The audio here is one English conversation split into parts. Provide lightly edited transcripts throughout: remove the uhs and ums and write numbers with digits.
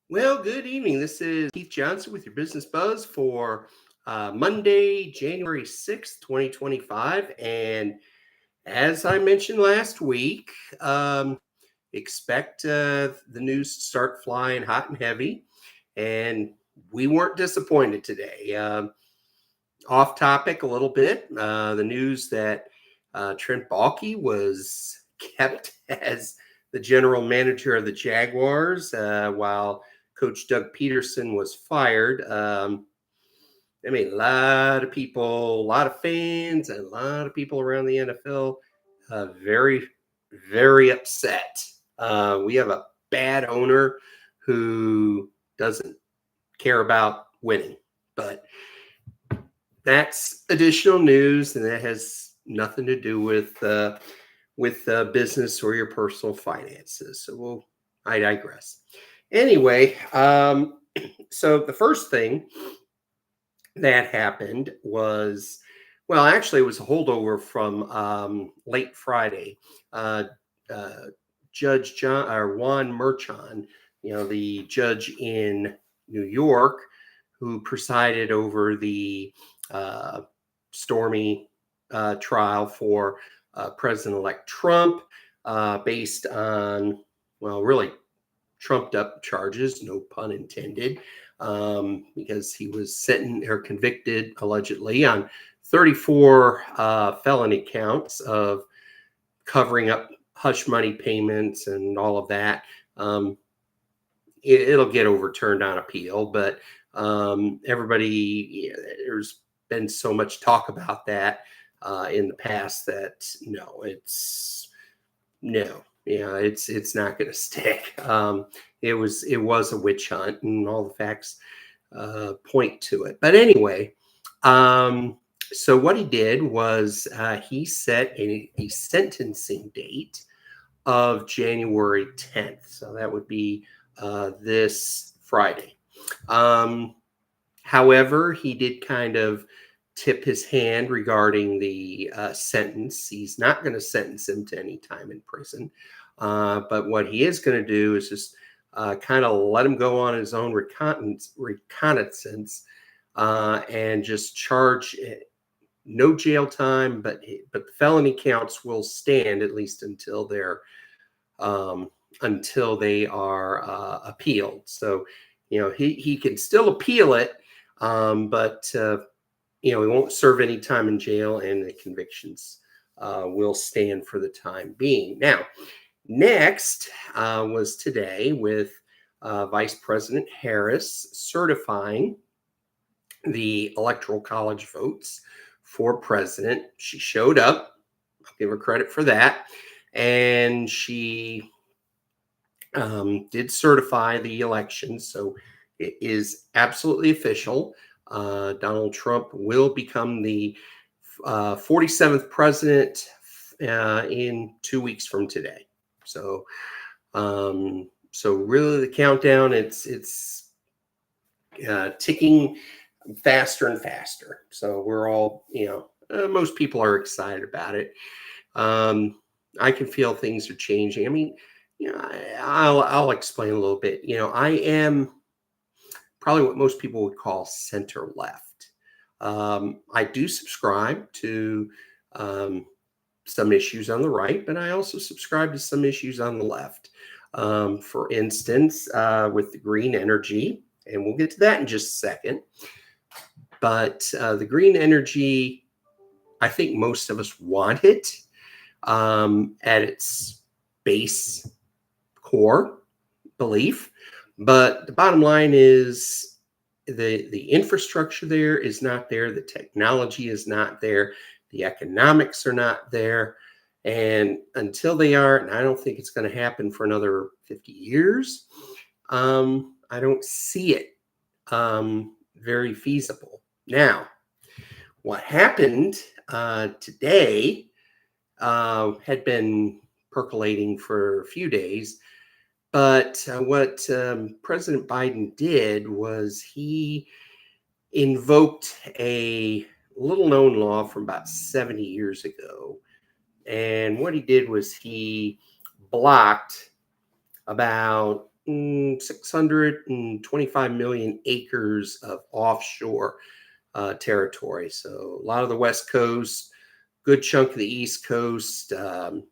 Well, good evening. This is Keith Johnson with your Business Buzz for Monday, January 6th, 2025. And as I mentioned last week, expect the news to start flying hot and heavy. And we weren't disappointed today. Off topic a little bit, the news that Trent Baalke was kept as the general manager of the Jaguars while Coach Doug Peterson was fired. I mean, a lot of people, a lot of fans, and a lot of people around the NFL very, very upset. We have a bad owner who doesn't care about winning, but that's additional news, and that has nothing to do with business or your personal finances. I digress. Anyway, so the first thing that happened was, well, actually, it was a holdover from late Friday. Uh, uh, Judge John or Juan Merchan, the judge in New York, who presided over the uh, stormy trial for President-elect Trump, based on, well, really trumped up charges, no pun intended, because he was sentenced or convicted allegedly on 34 felony counts of covering up hush money payments and all of that. It'll get overturned on appeal, but there's been so much talk about that in the past that it's not going to stick. It was a witch hunt, and all the facts point to it. But anyway, so what he did was he set a sentencing date of January 10th. So that would be this Friday. However, he did kind of tip his hand regarding the sentence. He's not going to sentence him to any time in prison. But what he is going to do is just kind of let him go on his own reconnaissance and just charge no jail time, but the felony counts will stand at least until they are appealed. So, he can still appeal it, but he won't serve any time in jail, and the convictions will stand for the time being. Now, next was today with Vice President Harris certifying the Electoral College votes for president. She showed up. I'll give her credit for that. And she did certify the election. So it is absolutely official. Donald Trump will become the 47th president in 2 weeks from today. So, really the countdown, it's ticking faster and faster. So we're all, most people are excited about it. I can feel things are changing. I mean, I'll explain a little bit. I am probably what most people would call center left. I do subscribe to some issues on the right, but I also subscribe to some issues on the left. For instance, with the green energy, and we'll get to that in just a second. But the green energy, I think most of us want it at its base core belief. But the bottom line is the infrastructure there is not there. The technology is not there. The economics are not there. And until they are, and I don't think it's going to happen for another 50 years, I don't see it very feasible. Now, what happened today had been percolating for a few days, but what President Biden did was he invoked a little-known law from about 70 years ago. And what he did was he blocked about 625 million acres of offshore territory. So a lot of the West Coast, good chunk of the East Coast, the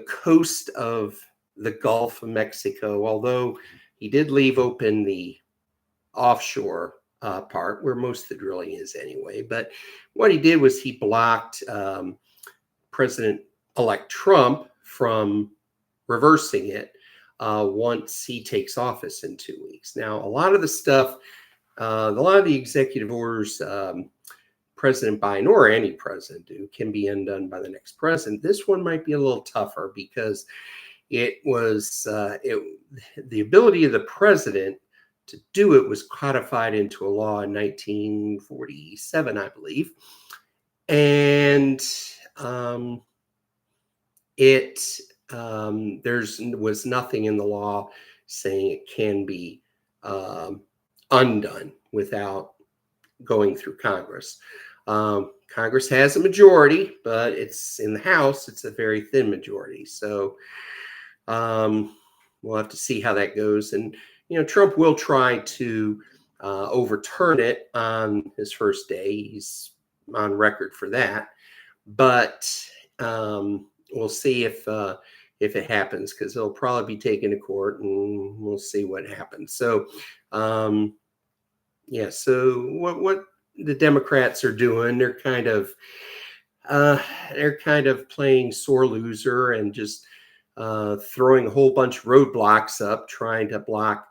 coast of the Gulf of Mexico, although he did leave open the offshore part where most of the drilling is anyway. But what he did was he blocked President-elect Trump from reversing it once he takes office in 2 weeks. Now, a lot of the stuff, a lot of the executive orders President Biden or any president do can be undone by the next president. This one might be a little tougher because it was the ability of the president to do it was codified into a law in 1947, I believe, and was nothing in the law saying it can be undone without going through Congress. Congress has a majority, but it's in the House. It's a very thin majority. So we'll have to see how that goes. And, Trump will try to overturn it on his first day. He's on record for that. But we'll see if it happens, because it'll probably be taken to court, and we'll see what happens. So, so what the Democrats are doing, they're kind of playing sore loser and just throwing a whole bunch of roadblocks up, trying to block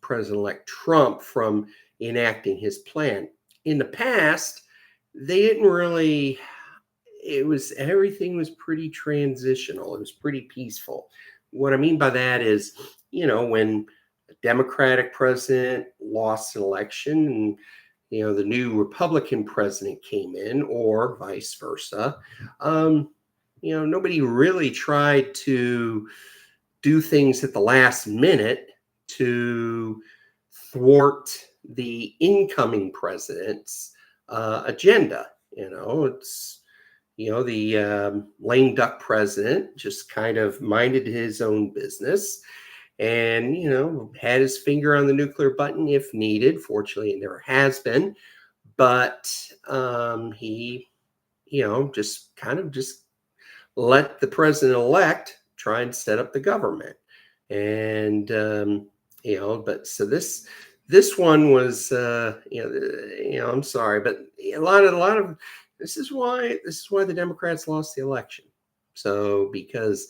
President-elect Trump from enacting his plan. In the past, they didn't really. Everything was pretty transitional. It was pretty peaceful. What I mean by that is, when a Democratic president lost an election and the new Republican president came in, or vice versa, nobody really tried to do things at the last minute to thwart the incoming president's agenda. It's the lame duck president just kind of minded his own business and, had his finger on the nuclear button if needed. Fortunately, it never has been. But he, just let the president-elect try and set up the government. And, but so this one was, I'm sorry, but a lot of, this is why the Democrats lost the election. So because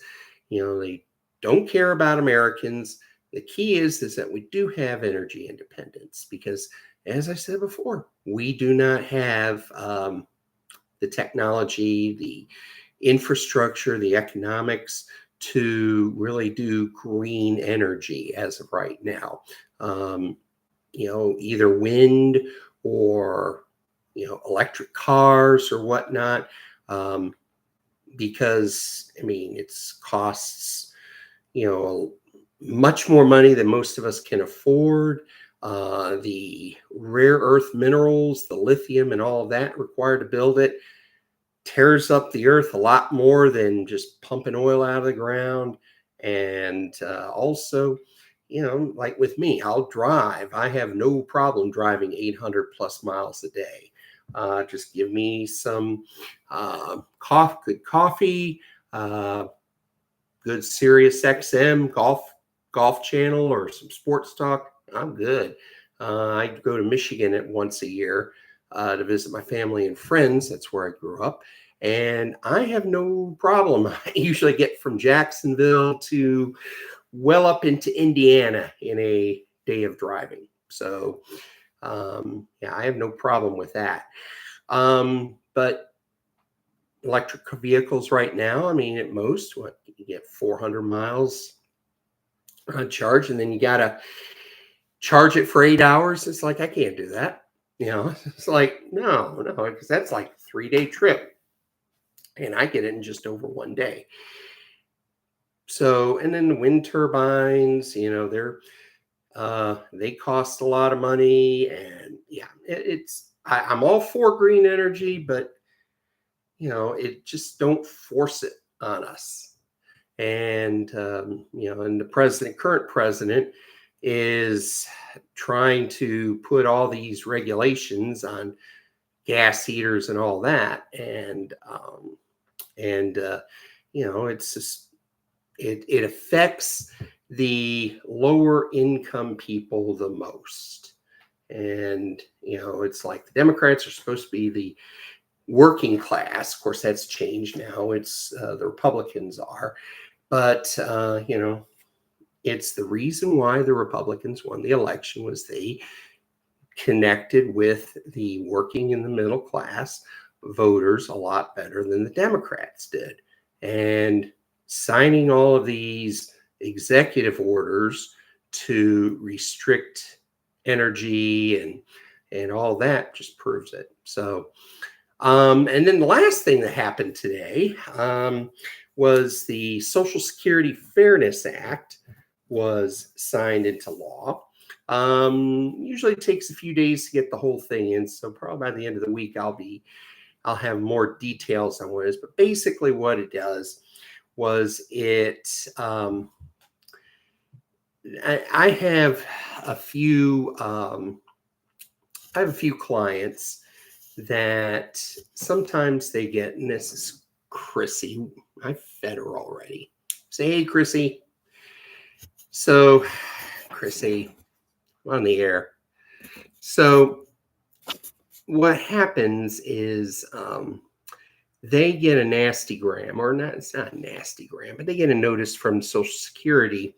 they don't care about Americans. The key is that we do have energy independence, because, as I said before, we do not have the technology, the infrastructure, the economics to really do green energy as of right now. Either wind or electric cars or whatnot, because it's costs much more money than most of us can afford. The rare earth minerals, the lithium and all of that required to build it tears up the earth a lot more than just pumping oil out of the ground. And also, like with me, I'll drive. I have no problem driving 800 plus miles a day. Just give me some good coffee, good Sirius XM golf channel, or some sports talk. I'm good. I go to Michigan once a year to visit my family and friends. That's where I grew up. And I have no problem. I usually get from Jacksonville to well up into Indiana in a day of driving. So, I have no problem with that. But electric vehicles right now, at most, you get 400 miles on charge, and then you got to charge it for 8 hours. It's like, I can't do that. It's like, no, because that's like a 3-day trip. And I get it in just over 1 day. So, and then the wind turbines, they cost a lot of money. And I'm all for green energy, but, it just don't force it on us. and and the current president, is trying to put all these regulations on gas heaters and all that, and it's just it affects the lower income people the most. And it's like the Democrats are supposed to be the working class. Of course, that's changed now. It's the Republicans are, but it's the reason why the Republicans won the election was they connected with the working and the middle class voters a lot better than the Democrats did. And signing all of these executive orders to restrict energy and all that just proves it. So, and then the last thing that happened today was the Social Security Fairness Act was signed into law. Usually it takes a few days to get the whole thing in, so probably by the end of the week I'll have more details on what it is. But basically, what it does was I have a few clients that sometimes they get, and this is Chrissy. I fed her already. Say, hey, Chrissy. So, Chrissy, I'm on the air. So, what happens is they get a nasty gram, or not, it's not a nasty gram, but they get a notice from Social Security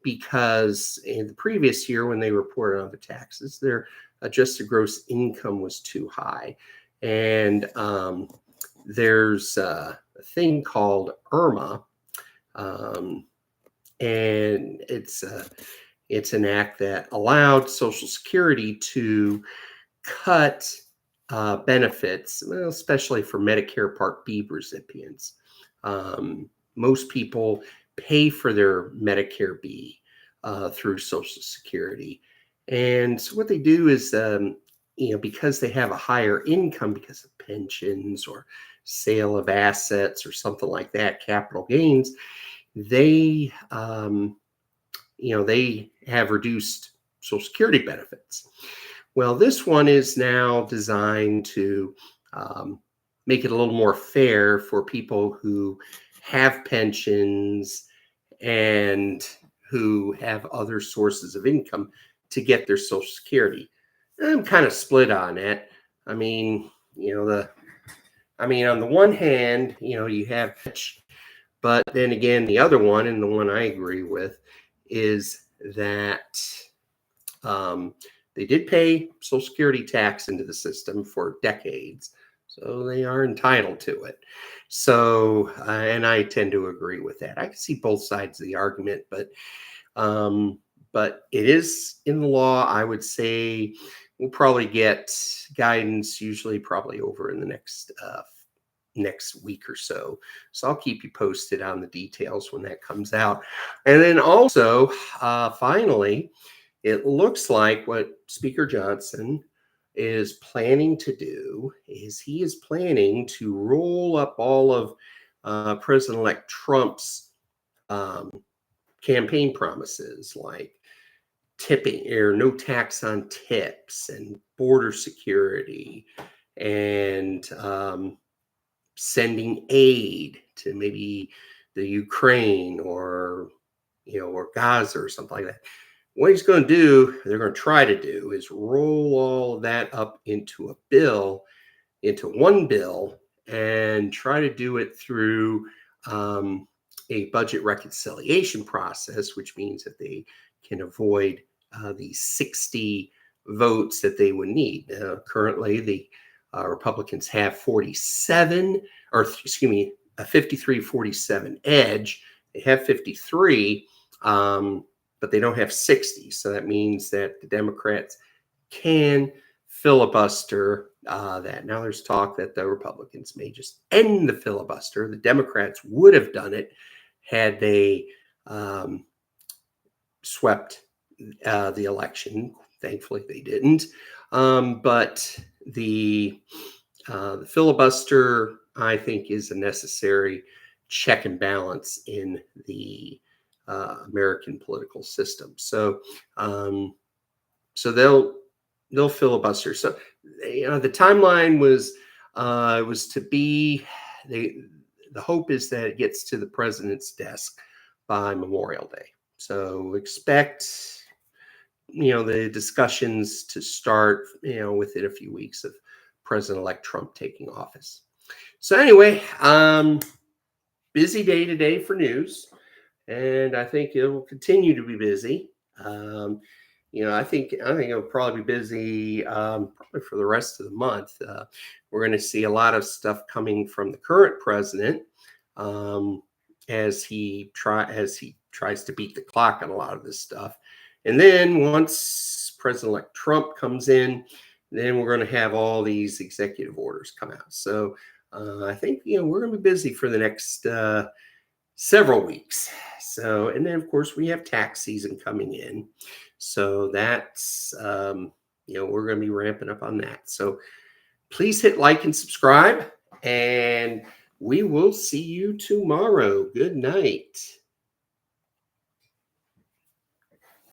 because in the previous year when they reported on the taxes, their adjusted gross income was too high. And there's a thing called IRMA, and it's an act that allowed Social Security to cut benefits, especially for Medicare Part B recipients. Most people pay for their Medicare B through Social Security. And so what they do is, because they have a higher income because of pensions or sale of assets or something like that, capital gains, they, they have reduced Social Security benefits. Well, this one is now designed to make it a little more fair for people who have pensions and who have other sources of income to get their Social Security. I'm kind of split on it. I mean, on the one hand, you have, but then again, the other one, and the one I agree with, is that they did pay Social Security tax into the system for decades, so they are entitled to it. So, and I tend to agree with that. I can see both sides of the argument, but it is in the law. I would say we'll probably get guidance, usually probably over in the next week or so. So I'll keep you posted on the details when that comes out. And then also, finally, it looks like what Speaker Johnson is planning to do is he is planning to roll up all of President-elect Trump's campaign promises, like tipping or no tax on tips and border security and sending aid to maybe the Ukraine or Gaza or something like that. What he's going to do, they're going to try to do, is roll all of that up into one bill, and try to do it through a budget reconciliation process, which means that they can avoid the 60 votes that they would need. Currently, the Republicans have 47, or excuse me, a 53-47 edge. They have 53. But they don't have 60. So that means that the Democrats can filibuster that. Now there's talk that the Republicans may just end the filibuster. The Democrats would have done it had they swept the election. Thankfully, they didn't. But the filibuster, I think, is a necessary check and balance in the American political system. So, so they'll filibuster. So, the timeline was to be the hope is that it gets to the president's desk by Memorial Day. So expect the discussions to start within a few weeks of President-elect Trump taking office. So anyway, busy day today for news, and I think it will continue to be busy. I think it'll probably be busy probably for the rest of the month. We're going to see a lot of stuff coming from the current president as he tries to beat the clock on a lot of this stuff. And then once President-elect Trump comes in, then we're going to have all these executive orders come out. So I think we're going to be busy for the next several weeks. So, and then of course we have tax season coming in. So that's we're going to be ramping up on that. So please hit like and subscribe, and we will see you tomorrow. Good night.